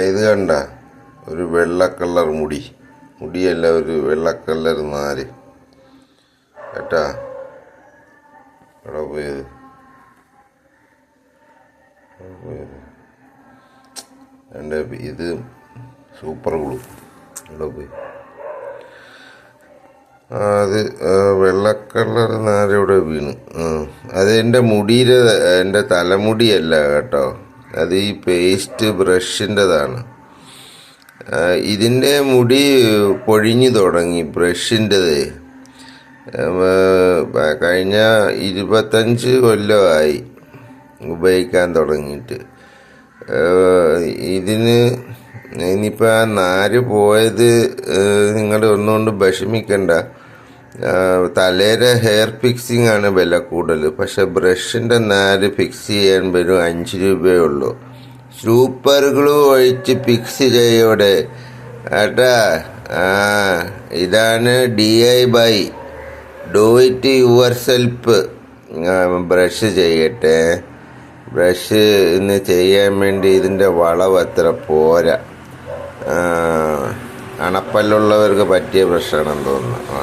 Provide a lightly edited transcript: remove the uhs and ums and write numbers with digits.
ഇത് കണ്ട ഒരു വെള്ള കളർ മുടിയല്ല, ഒരു വെള്ള കളർ നാര് കേട്ടാ. എവിടെ പോയത്? എൻ്റെ ഇത് സൂപ്പർ ഗ്ലൂ എവിടെ പോയി? അത് വെള്ള കളർ നാര് ഇവിടെ വീണ്. അത് എൻ്റെ തലമുടിയല്ല കേട്ടോ, അത് ഈ പേസ്റ്റ് ബ്രഷിൻ്റെതാണ്. ഇതിൻ്റെ മുടി പൊഴിഞ്ഞു തുടങ്ങി ബ്രഷിൻ്റെത്. കഴിഞ്ഞ 25 കൊല്ലമായി ഉപയോഗിക്കാൻ തുടങ്ങിയിട്ട്. ഇതിന് ഇനിയിപ്പോൾ ആ നാര് പോയത് നിങ്ങൾ ഒന്നുകൊണ്ട് വിഷമിക്കണ്ട. തലയുടെ ഹെയർ ഫിക്സിങ് ആണ് വില കൂടുതൽ, പക്ഷെ ബ്രഷിൻ്റെ നാര് ഫിക്സ് ചെയ്യാൻ വരും 5 രൂപയേ ഉള്ളൂ. സൂപ്പർ ഗ്ലൂ ഒഴിച്ച് ഫിക്സ് ചെയ്യോടെ ഏട്ടാ. ഇതാണ് DIY, do it your self. Brush ചെയ്യട്ടെ. ബ്രഷ് ഇന്ന് ചെയ്യാൻ വേണ്ടി ഇതിൻ്റെ വളവ് അത്ര പോരാ. അണപ്പല്ലുള്ളവർക്ക് പറ്റിയ ബ്രഷാണെന്ന് തോന്നുന്നു.